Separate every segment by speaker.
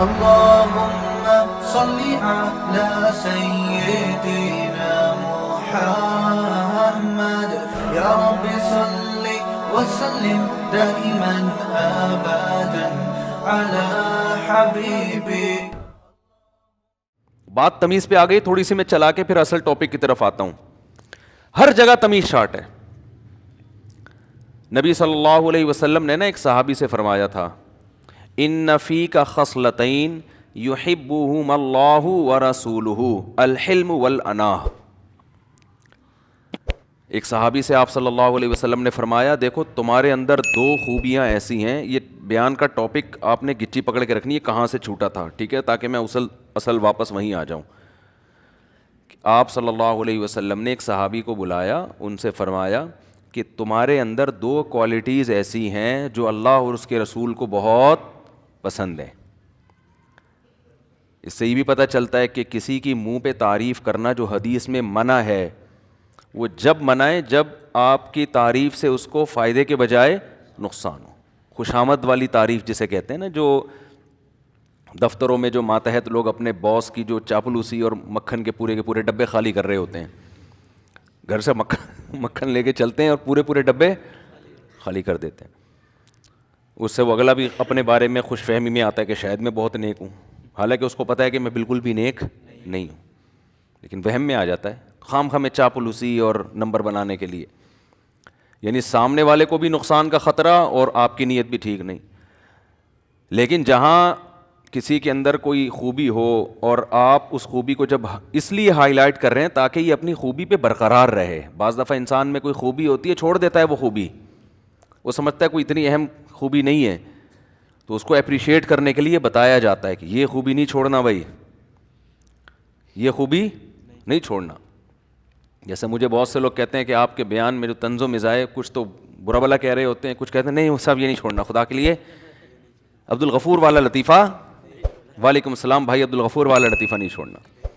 Speaker 1: اللهم صل على سيدنا محمد يا رب صل وسلم دائما ابدا على حبيبي.
Speaker 2: بات تمیز پہ آ گئی تھوڑی سی، میں چلا کے پھر اصل ٹاپک کی طرف آتا ہوں. ہر جگہ تمیز شارٹ ہے. نبی صلی اللہ علیہ وسلم نے نا ایک صحابی سے فرمایا تھا، ان فیک خصلتین یحبہم اللہ ورسولہ الحلم والاناہ. ایک صحابی سے آپ صلی اللہ علیہ وسلم نے فرمایا دیکھو تمہارے اندر دو خوبیاں ایسی ہیں. یہ بیان کا ٹاپک آپ نے گچی پکڑ کے رکھنی ہے کہاں سے چھوٹا تھا، ٹھیک ہے، تاکہ میں اصل واپس وہیں آ جاؤں. آپ صلی اللہ علیہ وسلم نے ایک صحابی کو بلایا، ان سے فرمایا کہ تمہارے اندر دو کوالٹیز ایسی ہیں جو اللہ اور اس کے رسول کو بہت پسند ہیں. اس سے یہ بھی پتہ چلتا ہے کہ کسی کی منہ پہ تعریف کرنا جو حدیث میں منع ہے، وہ جب منائے جب آپ کی تعریف سے اس کو فائدے کے بجائے نقصان ہو. خوشامد والی تعریف جسے کہتے ہیں نا، جو دفتروں میں جو ماتحت لوگ اپنے باس کی جو چاپلوسی اور مکھن کے پورے ڈبے خالی کر رہے ہوتے ہیں، گھر سے مکھن لے کے چلتے ہیں اور پورے ڈبے خالی کر دیتے ہیں. اس سے وہ اگلا بھی اپنے بارے میں خوش فہمی میں آتا ہے کہ شاید میں بہت نیک ہوں، حالانکہ اس کو پتہ ہے کہ میں بالکل بھی نیک نہیں ہوں، لیکن وہم میں آ جاتا ہے خام خواہ میں چاپلوسی اور نمبر بنانے کے لیے. یعنی سامنے والے کو بھی نقصان کا خطرہ اور آپ کی نیت بھی ٹھیک نہیں. لیکن جہاں کسی کے اندر کوئی خوبی ہو اور آپ اس خوبی کو جب اس لیے ہائی لائٹ کر رہے ہیں تاکہ یہ اپنی خوبی پہ برقرار رہے. بعض دفعہ انسان میں کوئی خوبی ہوتی ہے، چھوڑ دیتا ہے وہ خوبی، وہ سمجھتا ہے کوئی اتنی اہم خوبی نہیں ہے، تو اس کو اپریشیٹ کرنے کے لیے بتایا جاتا ہے کہ یہ خوبی نہیں چھوڑنا بھائی، یہ خوبی نہیں چھوڑنا. جیسے مجھے بہت سے لوگ کہتے ہیں کہ آپ کے بیان میں جو طنز و مزاح کچھ تو برا بلا کہہ رہے ہوتے ہیں، کچھ کہتے ہیں نہیں صاحب یہ نہیں چھوڑنا خدا کے لیے. عبد الغفور والا لطیفہ، وعلیکم السلام بھائی، عبد الغفور والا لطیفہ نہیں چھوڑنا.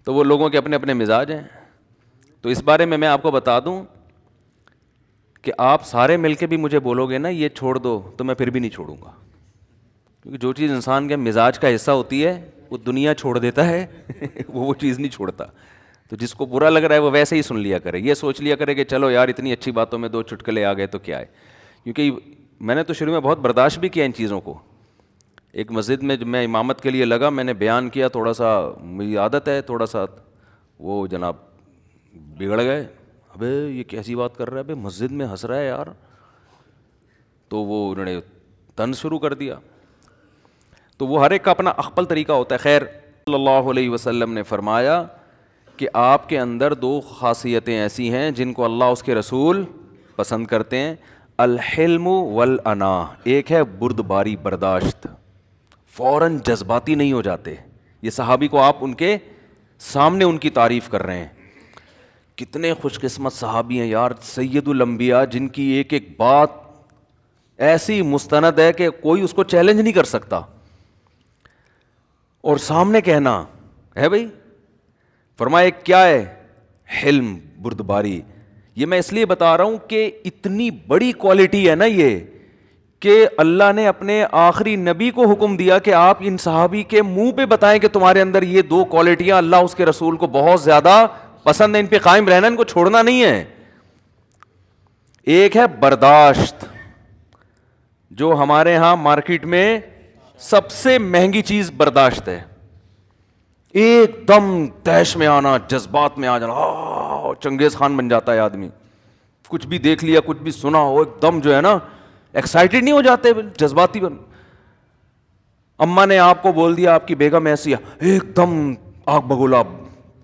Speaker 2: تو وہ لوگوں کے اپنے اپنے مزاج ہیں. تو اس بارے میں آپ کو بتا دوں کہ آپ سارے مل کے بھی مجھے بولو گے نا یہ چھوڑ دو تو میں پھر بھی نہیں چھوڑوں گا، کیونکہ جو چیز انسان کے مزاج کا حصہ ہوتی ہے وہ دنیا چھوڑ دیتا ہے وہ چیز نہیں چھوڑتا. تو جس کو برا لگ رہا ہے وہ ویسے ہی سن لیا کرے، یہ سوچ لیا کرے کہ چلو یار اتنی اچھی باتوں میں دو چٹکلے آ گئے تو کیا ہے. کیونکہ میں نے تو شروع میں بہت برداشت بھی کیا ان چیزوں کو. ایک مسجد میں جب میں امامت کے لیے لگا، میں نے بیان کیا، تھوڑا سا میری عادت ہے تھوڑا سا، وہ جناب بگڑ گئے، ابے یہ کیسی بات کر رہا ہے، ابے مسجد میں ہنس رہا ہے یار. تو وہ انہوں نے طنز شروع کر دیا. تو وہ ہر ایک کا اپنا اخپل طریقہ ہوتا ہے. خیر، صلی اللہ علیہ وسلم نے فرمایا کہ آپ کے اندر دو خاصیتیں ایسی ہیں جن کو اللہ اس کے رسول پسند کرتے ہیں، الحلم والانا. ایک ہے بردباری، برداشت، فوراً جذباتی نہیں ہو جاتے. یہ صحابی کو آپ ان کے سامنے ان کی تعریف کر رہے ہیں. کتنے خوش قسمت صحابی ہیں یار، سید الانبیاء، جن کی ایک ایک بات ایسی مستند ہے کہ کوئی اس کو چیلنج نہیں کر سکتا، اور سامنے کہنا ہے بھائی. فرمایا کیا ہے؟ حلم، بردباری. یہ میں اس لیے بتا رہا ہوں کہ اتنی بڑی کوالٹی ہے نا یہ، کہ اللہ نے اپنے آخری نبی کو حکم دیا کہ آپ ان صحابی کے منہ پہ بتائیں کہ تمہارے اندر یہ دو کوالٹیاں اللہ اس کے رسول کو بہت زیادہ پسند ہے، ان پہ قائم رہنا، ان کو چھوڑنا نہیں ہے. ایک ہے برداشت، جو ہمارے ہاں مارکیٹ میں سب سے مہنگی چیز برداشت ہے. ایک دم تیش میں آنا، جذبات میں آ جانا، چنگیز خان بن جاتا ہے آدمی. کچھ بھی دیکھ لیا، کچھ بھی سنا ہو، ایک دم جو ہے نا ایکسائٹیڈ نہیں ہو جاتے، جذباتی بن. اماں نے آپ کو بول دیا آپ کی بیگم ایسی ہے، ایک دم آگ بگولا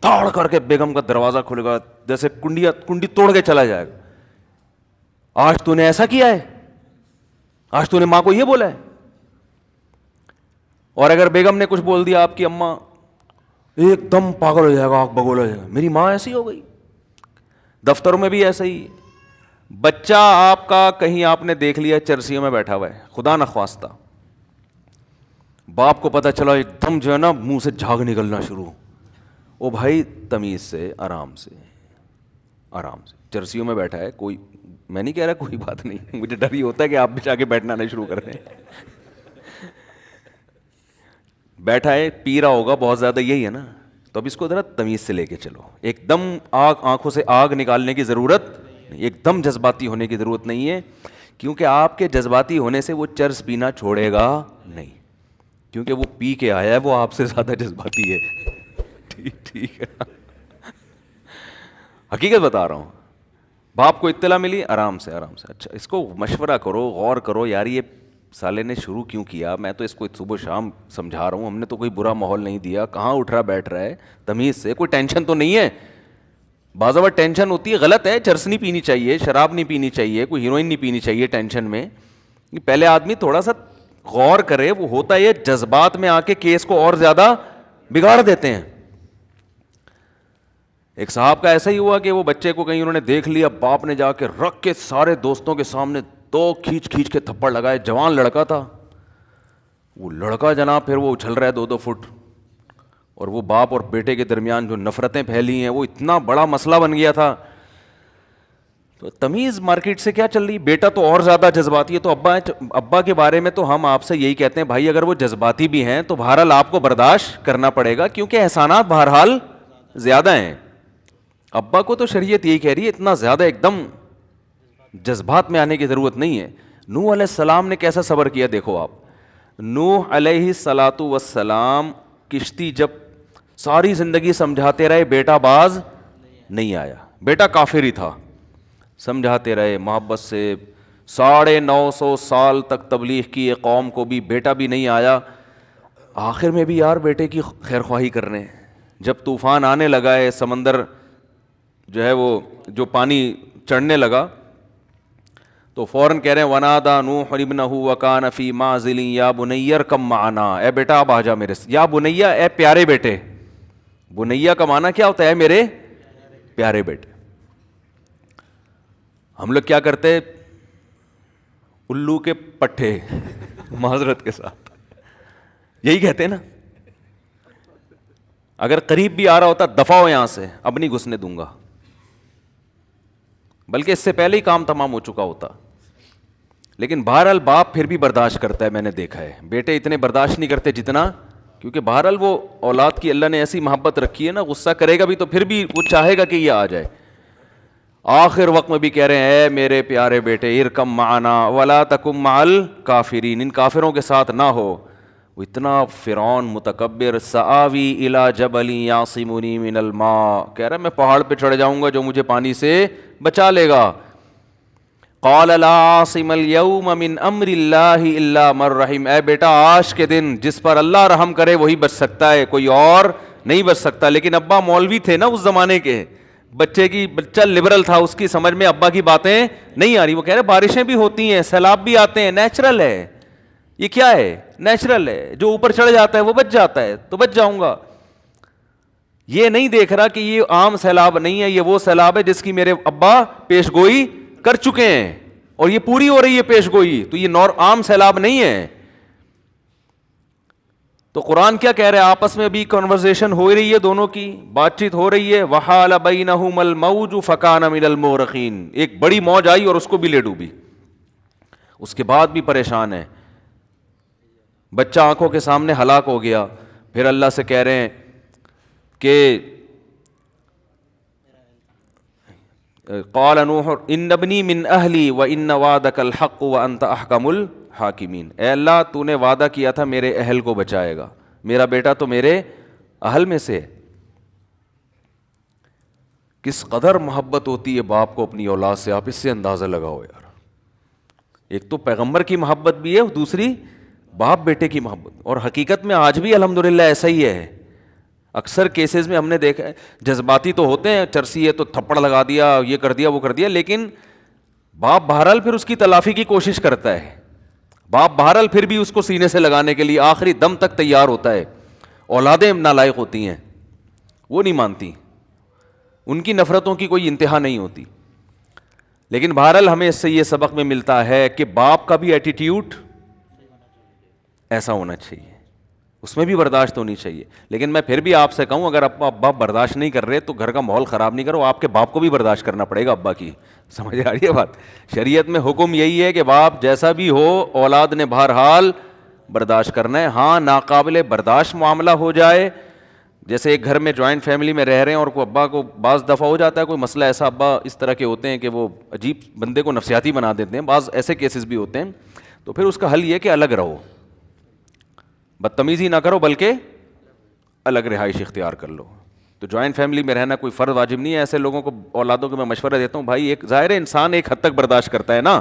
Speaker 2: تاڑ کر کے بیگم کا دروازہ کھلے گا، جیسے کنڈی توڑ کے چلا جائے گا. آج تو نے ایسا کیا ہے، آج تو نے ماں کو یہ بولا ہے. اور اگر بیگم نے کچھ بول دیا آپ کی اماں، ایک دم پاگل ہو جائے گا، آگ بگولا ہو جائے گا، میری ماں ایسی ہو گئی. دفتروں میں بھی ایسا ہی. بچہ آپ کا کہیں آپ نے دیکھ لیا چرسیوں میں بیٹھا ہوا ہے، خدا نخواستہ، باپ کو پتہ چلا، ایک دم جو ہے نا منہ سے جھاگ نکلنا شروع. او بھائی تمیز سے، آرام سے، آرام سے. چرسیوں میں بیٹھا ہے کوئی، میں نہیں کہہ رہا کوئی بات نہیں، مجھے ڈر ہی ہوتا ہے کہ آپ بھی جا کے بیٹھنا نہیں شروع کر دیں. بیٹھا ہے پی رہا ہوگا بہت زیادہ, یہی ہے نا, تو اب اس کو ذرا تمیز سے لے کے چلو. ایک دم آنکھوں سے آگ نکالنے کی ضرورت نہیں, ایک دم جذباتی ہونے کی ضرورت نہیں ہے, کیونکہ آپ کے جذباتی ہونے سے وہ چرس پینا چھوڑے گا نہیں, کیونکہ وہ پی کے آیا ہے, وہ آپ سے زیادہ جذباتی ہے. ٹھیک ہے, حقیقت بتا رہا ہوں. باپ کو اطلاع ملی, آرام سے اچھا اس کو مشورہ کرو, غور کرو, یار یہ سالے نے شروع کیوں کیا, میں تو اس کو صبح شام سمجھا رہا ہوں, ہم نے تو کوئی برا ماحول نہیں دیا, کہاں اٹھ رہا بیٹھ رہا ہے, تمیز سے, کوئی ٹینشن تو نہیں ہے. بعض اوقات ٹینشن ہوتی ہے, غلط ہے, چرس نہیں پینی چاہیے, شراب نہیں پینی چاہیے, کوئی ہیروئن نہیں پینی چاہیے ٹینشن میں. پہلے آدمی تھوڑا سا غور کرے, وہ ہوتا ہے جذبات میں آ کے کیس کو اور زیادہ بگاڑ دیتے ہیں. ایک صاحب کا ایسا ہی ہوا کہ وہ بچے کو کہیں انہوں نے دیکھ لیا, باپ نے جا کے رکھ کے سارے دوستوں کے سامنے دو کھینچ کے تھپڑ لگائے. جوان لڑکا تھا وہ لڑکا جناب, پھر وہ اچھل رہا ہے 2-2 فٹ, اور وہ باپ اور بیٹے کے درمیان جو نفرتیں پھیلی ہیں وہ اتنا بڑا مسئلہ بن گیا تھا. تو تمیز مارکیٹ سے کیا چل رہی, بیٹا تو اور زیادہ جذباتی ہے. تو ابا کے بارے میں تو ہم آپ سے یہی کہتے ہیں, بھائی اگر وہ جذباتی بھی ہیں تو بہرحال آپ کو برداشت کرنا پڑے گا, کیونکہ احسانات بہرحال زیادہ ہیں. ابا کو تو شریعت یہی کہہ رہی ہے, اتنا زیادہ ایک دم جذبات میں آنے کی ضرورت نہیں ہے. نوح علیہ السلام نے کیسا صبر کیا دیکھو آپ. نوح علیہ الصلاۃ والسلام کشتی جب ساری زندگی سمجھاتے رہے, بیٹا باز نہیں آیا, بیٹا کافر ہی تھا, سمجھاتے رہے محبت سے, 950 سال تک تبلیغ کی قوم کو بھی, بیٹا بھی نہیں آیا. آخر میں بھی یار بیٹے کی خیر خواہی کرنے, جب طوفان آنے لگا ہے, سمندر جو ہے وہ جو پانی چڑھنے لگا, تو فوراً کہہ رہے ہیں ونادا نوح ابنہ وکان فی معزل یا بنی ارکب معنا, اے بیٹا اب آ جا میرے سے. یا بنیا, اے پیارے بیٹے. بنیا کا معنی کیا ہوتا ہے, میرے پیارے بیٹے. ہم لوگ کیا کرتے, الو کے پٹھے معذرت کے ساتھ یہی کہتے ہیں نا. اگر قریب بھی آ رہا ہوتا, دفع ہو یہاں سے, اب نہیں گھسنے دوں گا, بلکہ اس سے پہلے ہی کام تمام ہو چکا ہوتا. لیکن بہرحال باپ پھر بھی برداشت کرتا ہے, میں نے دیکھا ہے. بیٹے اتنے برداشت نہیں کرتے جتنا, کیونکہ بہرحال وہ اولاد کی اللہ نے ایسی محبت رکھی ہے نا, غصہ کرے گا بھی تو پھر بھی وہ چاہے گا کہ یہ آ جائے. آخر وقت میں بھی کہہ رہے ہیں, اے میرے پیارے بیٹے, ارکم معنا ولا تکم مع الکافرین, ان کافروں کے ساتھ نہ ہو. وہ اتنا فرعون متکبر, سآوی الی جبل یعصمنی من الماء, کہہ رہا ہے میں پہاڑ پہ چڑھ جاؤں گا جو مجھے پانی سے بچا لے گا. قال لا عاصم اليوم من امر اللہ الا من رحم, اے بیٹا آج کے دن جس پر اللہ رحم کرے وہی بچ سکتا ہے, کوئی اور نہیں بچ سکتا. لیکن ابا مولوی تھے نا اس زمانے کے, بچہ لبرل تھا, اس کی سمجھ میں ابا کی باتیں نہیں آ رہی. وہ کہہ رہے بارشیں بھی ہوتی ہیں, سیلاب بھی آتے ہیں, نیچرل ہے, یہ کیا ہے, نیچرل ہے, جو اوپر چڑھ جاتا ہے وہ بچ جاتا ہے, تو بچ جاؤں گا. یہ نہیں دیکھ رہا کہ یہ عام سیلاب نہیں ہے, یہ وہ سیلاب ہے جس کی میرے ابا پیش گوئی کر چکے ہیں, اور یہ پوری ہو رہی ہے پیش گوئی, تو یہ عام سیلاب نہیں ہے. تو قرآن کیا کہہ رہے ہیں, آپس میں بھی کنورزیشن ہو رہی ہے, دونوں کی بات چیت ہو رہی ہے. وحال بینہم الموج فکان من المغرقین, ایک بڑی موج آئی اور اس کو بھی لے ڈوبی. اس کے بعد بھی پریشان ہے, بچہ آنکھوں کے سامنے ہلاک ہو گیا. پھر اللہ سے کہہ رہے ہیں کہ قال نوح ان ابنی من اہلی وان وعدک الحق وانت احکم الحاکمین, اے اللہ تو نے وعدہ کیا تھا میرے اہل کو بچائے گا, میرا بیٹا تو میرے اہل میں سے. کس قدر محبت ہوتی ہے باپ کو اپنی اولاد سے, آپ اس سے اندازہ لگاؤ یار. ایک تو پیغمبر کی محبت بھی ہے, دوسری باپ بیٹے کی محبت. اور حقیقت میں آج بھی الحمدللہ ایسا ہی ہے. اکثر کیسز میں ہم نے دیکھا ہے, جذباتی تو ہوتے ہیں, چرسی ہے تو تھپڑ لگا دیا, یہ کر دیا وہ کر دیا, لیکن باپ بہرحال پھر اس کی تلافی کی کوشش کرتا ہے. باپ بہرحال پھر بھی اس کو سینے سے لگانے کے لیے آخری دم تک تیار ہوتا ہے. اولادیں نالائق ہوتی ہیں, وہ نہیں مانتی, ان کی نفرتوں کی کوئی انتہا نہیں ہوتی. لیکن بہرحال ہمیں اس سے یہ سبق میں ملتا ہے کہ باپ کا بھی ایٹیٹیوڈ ایسا ہونا چاہیے, اس میں بھی برداشت ہونی چاہیے. لیکن میں پھر بھی آپ سے کہوں, اگر ابا برداشت نہیں کر رہے تو گھر کا ماحول خراب نہیں کرو, آپ کے باپ کو بھی برداشت کرنا پڑے گا ابا کی. سمجھ آ رہی ہے بات؟ شریعت میں حکم یہی ہے کہ باپ جیسا بھی ہو, اولاد نے بہرحال برداشت کرنا ہے. ہاں ناقابل برداشت معاملہ ہو جائے, جیسے ایک گھر میں جوائنٹ فیملی میں رہ رہے ہیں اور کوئی ابا کو بعض دفعہ ہو جاتا ہے کوئی مسئلہ ایسا, ابا اس طرح کے ہوتے ہیں کہ وہ عجیب بندے کو نفسیاتی بنا دیتے ہیں, بعض ایسے کیسز بھی ہوتے ہیں, تو پھر اس کا حل یہ کہ الگ رہو, بدتمیزی نہ کرو بلکہ الگ رہائش اختیار کر لو. تو جوائنٹ فیملی میں رہنا کوئی فرض واجب نہیں ہے. ایسے لوگوں کو, اولادوں کو میں مشورہ دیتا ہوں, بھائی ایک ظاہر انسان ایک حد تک برداشت کرتا ہے نا,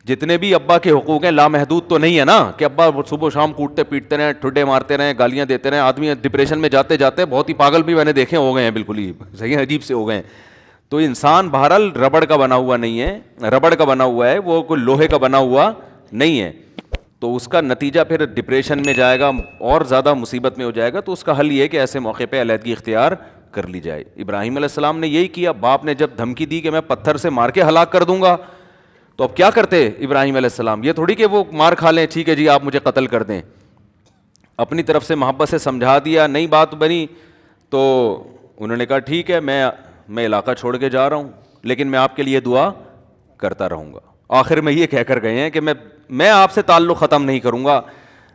Speaker 2: جتنے بھی ابا کے حقوق ہیں لامحدود تو نہیں ہے نا کہ ابا صبح شام کوٹتے پیٹتے رہیں, ٹھڈے مارتے رہیں, گالیاں دیتے رہیں. آدمی ڈپریشن میں جاتے جاتے بہت ہی پاگل بھی میں نے دیکھے ہو گئے ہیں, بالکل ہی صحیح عجیب سے ہو گئے ہیں. تو انسان بہرحال ربڑ کا بنا ہوا نہیں ہے, ربڑ کا بنا ہوا ہے, وہ کوئی لوہے کا بنا ہوا نہیں ہے. تو اس کا نتیجہ پھر ڈپریشن میں جائے گا اور زیادہ مصیبت میں ہو جائے گا. تو اس کا حل یہ ہے کہ ایسے موقع پہ علیحدگی اختیار کر لی جائے. ابراہیم علیہ السلام نے یہی کیا. باپ نے جب دھمکی دی کہ میں پتھر سے مار کے ہلاک کر دوں گا, تو اب کیا کرتے ابراہیم علیہ السلام؟ یہ تھوڑی کہ وہ مار کھا لیں, ٹھیک ہے جی آپ مجھے قتل کر دیں. اپنی طرف سے محبت سے سمجھا دیا, نہیں بات بنی تو انہوں نے کہا ٹھیک ہے میں علاقہ چھوڑ کے جا رہا ہوں, لیکن میں آپ کے لیے دعا کرتا رہوں گا. آخر میں یہ کہہ کر گئے ہیں کہ میں آپ سے تعلق ختم نہیں کروں گا,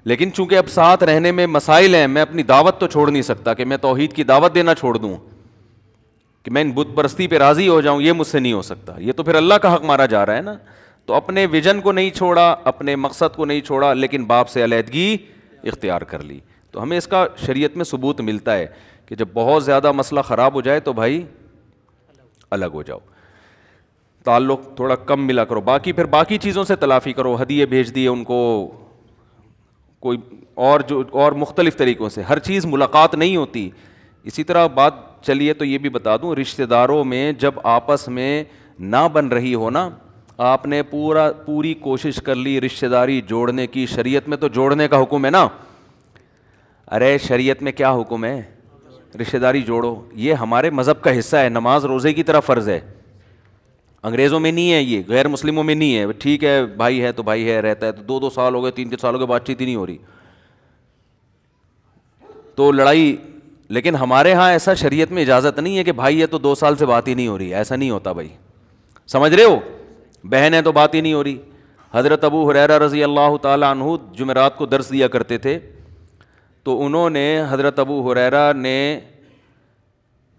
Speaker 2: لیکن چونکہ اب ساتھ رہنے میں مسائل ہیں, میں اپنی دعوت تو چھوڑ نہیں سکتا کہ میں توحید کی دعوت دینا چھوڑ دوں, کہ میں ان بت پرستی پہ راضی ہو جاؤں, یہ مجھ سے نہیں ہو سکتا. یہ تو پھر اللہ کا حق مارا جا رہا ہے نا. تو اپنے ویژن کو نہیں چھوڑا, اپنے مقصد کو نہیں چھوڑا, لیکن باپ سے علیحدگی اختیار کر لی. تو ہمیں اس کا شریعت میں ثبوت ملتا ہے کہ جب بہت زیادہ مسئلہ خراب ہو جائے تو بھائی الگ ہو جاؤ, تعلق تھوڑا کم ملا کرو, باقی پھر باقی چیزوں سے تلافی کرو, ہدیے بھیج دیے ان کو, کوئی اور مختلف طریقوں سے. ہر چیز ملاقات نہیں ہوتی. اسی طرح بات چلیے تو یہ بھی بتا دوں, رشتہ داروں میں جب آپس میں نہ بن رہی ہو نا, آپ نے پوری کوشش کر لی رشتہ داری جوڑنے کی, شریعت میں تو جوڑنے کا حکم ہے نا. ارے شریعت میں کیا حکم ہے؟ رشتہ داری جوڑو. یہ ہمارے مذہب کا حصہ ہے, نماز روزے کی طرح فرض ہے. انگریزوں میں نہیں ہے, یہ غیر مسلموں میں نہیں ہے. ٹھیک ہے بھائی ہے تو بھائی ہے, رہتا ہے تو 2 سال ہو گئے, 3 سال ہو گئے, بات چیت ہی نہیں ہو رہی تو لڑائی. لیکن ہمارے ہاں ایسا شریعت میں اجازت نہیں ہے کہ بھائی ہے تو 2 سال سے بات ہی نہیں ہو رہی, ایسا نہیں ہوتا بھائی, سمجھ رہے ہو؟ بہن ہے تو بات ہی نہیں ہو رہی. حضرت ابو ہریرہ رضی اللہ تعالیٰ عنہ جمعرات کو درس دیا کرتے تھے, تو انہوں نے, حضرت ابو ہریرہ نے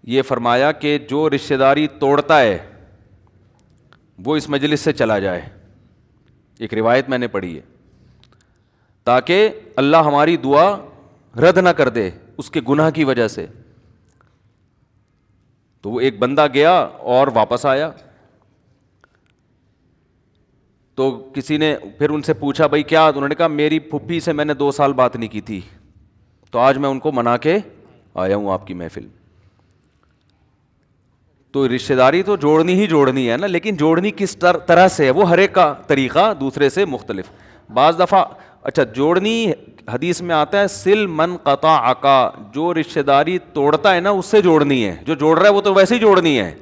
Speaker 2: یہ فرمایا کہ جو رشتہ داری توڑتا ہے وہ اس مجلس سے چلا جائے. ایک روایت میں نے پڑھی ہے, تاکہ اللہ ہماری دعا رد نہ کر دے اس کے گناہ کی وجہ سے. تو وہ ایک بندہ گیا اور واپس آیا, تو کسی نے پھر ان سے پوچھا بھائی کیا؟ انہوں نے کہا میری پھپھی سے میں نے 2 سال بات نہیں کی تھی, تو آج میں ان کو منا کے آیا ہوں آپ کی محفل. تو رشتہ داری تو جوڑنی ہی جوڑنی ہے نا, لیکن جوڑنی کس طرح سے ہے وہ ہر ایک کا طریقہ دوسرے سے مختلف. بعض دفعہ اچھا جوڑنی, حدیث میں آتا ہے سل من قطعک, جو رشتہ داری توڑتا ہے نا اس سے جوڑنی ہے, جو جوڑ رہا ہے وہ تو ویسے ہی جوڑنی ہے.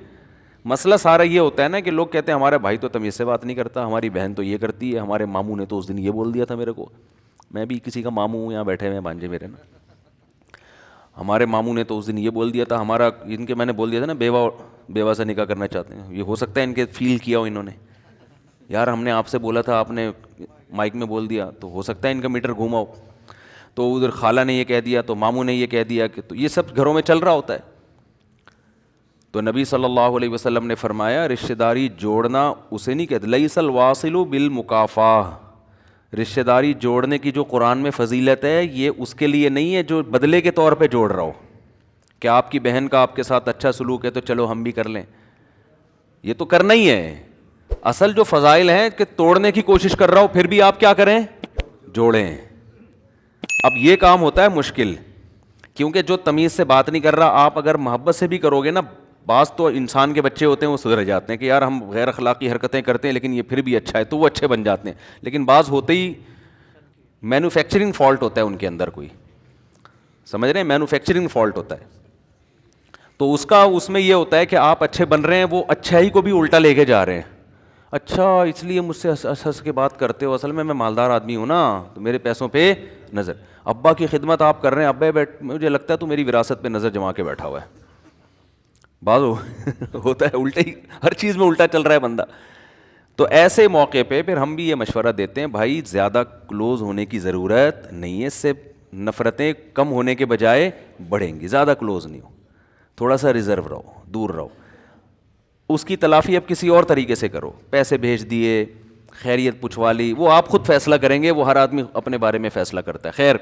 Speaker 2: مسئلہ سارا یہ ہوتا ہے نا کہ لوگ کہتے ہیں ہمارا بھائی تو تمیز سے بات نہیں کرتا, ہماری بہن تو یہ کرتی ہے, ہمارے ماموں نے تو اس دن یہ بول دیا تھا میرے کو. میں بھی کسی کا ماموں ہوں, یہاں بیٹھے ہوئے بانجے میرے نا, ہمارے ماموں نے تو اس دن یہ بول دیا تھا, ہمارا ان کے میں نے بول دیا تھا نا بیوہ سے نکاح کرنا چاہتے ہیں. یہ ہو سکتا ہے ان کے فیل کیا ہو انہوں نے, یار ہم نے آپ سے بولا تھا, آپ نے مائک میں بول دیا, تو ہو سکتا ہے ان کا میٹر گھوما ہو. تو ادھر خالہ نے یہ کہہ دیا, تو ماموں نے یہ کہہ دیا, کہ تو یہ سب گھروں میں چل رہا ہوتا ہے. تو نبی صلی اللہ علیہ وسلم نے فرمایا رشتہ داری جوڑنا اسے نہیں کہتے, لیس الواصل بالمکافاہ, رشتہ داری جوڑنے کی جو قرآن میں فضیلت ہے یہ اس کے لیے نہیں ہے جو بدلے کے طور پہ جوڑ رہا ہو, کہ آپ کی بہن کا آپ کے ساتھ اچھا سلوک ہے تو چلو ہم بھی کر لیں. یہ تو کرنا ہی ہے. اصل جو فضائل ہیں کہ توڑنے کی کوشش کر رہا ہو پھر بھی آپ کیا کریں, جوڑیں. اب یہ کام ہوتا ہے مشکل, کیونکہ جو تمیز سے بات نہیں کر رہا, آپ اگر محبت سے بھی کرو گے نا, بعض تو انسان کے بچے ہوتے ہیں وہ سدھر جاتے ہیں کہ یار ہم غیر اخلاقی حرکتیں کرتے ہیں لیکن یہ پھر بھی اچھا ہے, تو وہ اچھے بن جاتے ہیں. لیکن بعض ہوتے ہی مینوفیکچرنگ فالٹ ہوتا ہے ان کے اندر, کوئی سمجھ رہے ہیں, مینوفیکچرنگ فالٹ ہوتا ہے. تو اس میں یہ ہوتا ہے کہ آپ اچھے بن رہے ہیں, وہ اچھائی کو بھی الٹا لے کے جا رہے ہیں. اچھا اس لیے مجھ سے ہنس کے بات کرتے ہو, اصل میں مالدار آدمی ہوں نا, تو میرے پیسوں پہ نظر. ابا کی خدمت آپ کر رہے ہیں, ابا مجھے لگتا ہے تو میری وراثت پہ نظر جما کے بیٹھا ہوا ہے. بعض ہوتا ہے الٹا ہی, ہر چیز میں الٹا چل رہا ہے بندہ. تو ایسے موقع پہ پھر ہم بھی یہ مشورہ دیتے ہیں بھائی زیادہ کلوز ہونے کی ضرورت نہیں ہے, اس سے نفرتیں کم ہونے کے بجائے بڑھیں گی. زیادہ کلوز نہیں ہو, تھوڑا سا ریزرو رہو, دور رہو. اس کی تلافی اب کسی اور طریقے سے کرو, پیسے بھیج دیے, خیریت پوچھوا لی, وہ آپ خود فیصلہ کریں گے, وہ ہر آدمی اپنے بارے میں فیصلہ کرتا ہے. خیر,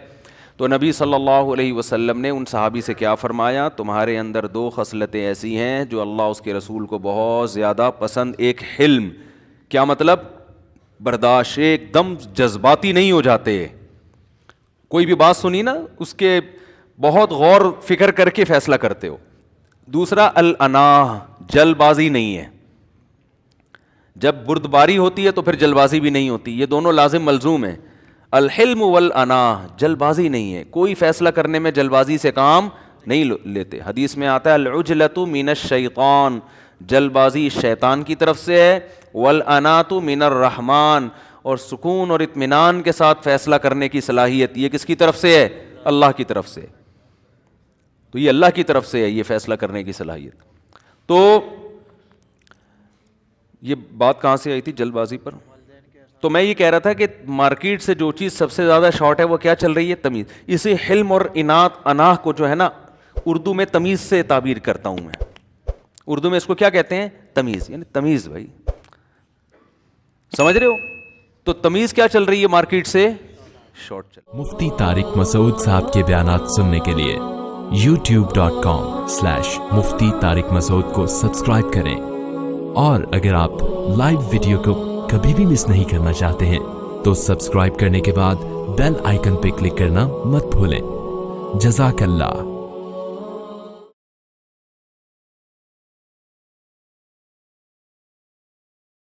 Speaker 2: تو نبی صلی اللہ علیہ وسلم نے ان صحابی سے کیا فرمایا, تمہارے اندر 2 خصلتیں ایسی ہیں جو اللہ اس کے رسول کو بہت زیادہ پسند. ایک حلم, کیا مطلب, برداشت, ایک دم جذباتی نہیں ہو جاتے, کوئی بھی بات سنی نا اس کے بہت غور فکر کر کے فیصلہ کرتے ہو. دوسرا الاناہ, جلد بازی نہیں ہے, جب بردباری ہوتی ہے تو پھر جلد بازی بھی نہیں ہوتی, یہ دونوں لازم ملزوم ہیں. الحلم والاناہ, جلد بازی نہیں ہے, کوئی فیصلہ کرنے میں جلد بازی سے کام نہیں لیتے. حدیث میں آتا ہے العجلۃ من الشیطان, جلد بازی شیطان کی طرف سے ہے, والانات من الرحمن, اور سکون اور اطمینان کے ساتھ فیصلہ کرنے کی صلاحیت یہ کس کی طرف سے ہے, اللہ کی طرف سے. تو یہ اللہ کی طرف سے ہے یہ فیصلہ کرنے کی صلاحیت. تو یہ بات کہاں سے آئی تھی, جلد بازی پر. تو میں یہ کہہ رہا تھا کہ مارکیٹ سے جو چیز سب سے زیادہ شارٹ ہے وہ کیا چل رہی ہے, تمیز. اسے حلم اور اناہ کو جو ہے نا اردو میں تمیز سے تعبیر کرتا ہوں میں. اردو میں اس کو کیا کہتے ہیں, تمیز, یعنی تمیز. بھائی سمجھ رہے ہو, تو تمیز کیا چل رہی ہے مارکیٹ سے شارٹ چل.
Speaker 3: مفتی طارق مسعود صاحب کے بیانات سننے کے لیے youtube.com/مفتی طارق مسعود کو سبسکرائب کریں, اور اگر آپ لائیو ویڈیو کو کبھی بھی مس نہیں کرنا چاہتے ہیں تو سبسکرائب کرنے کے بعد بیل آئیکن پہ کلک کرنا مت بھولیں. جزاک اللہ.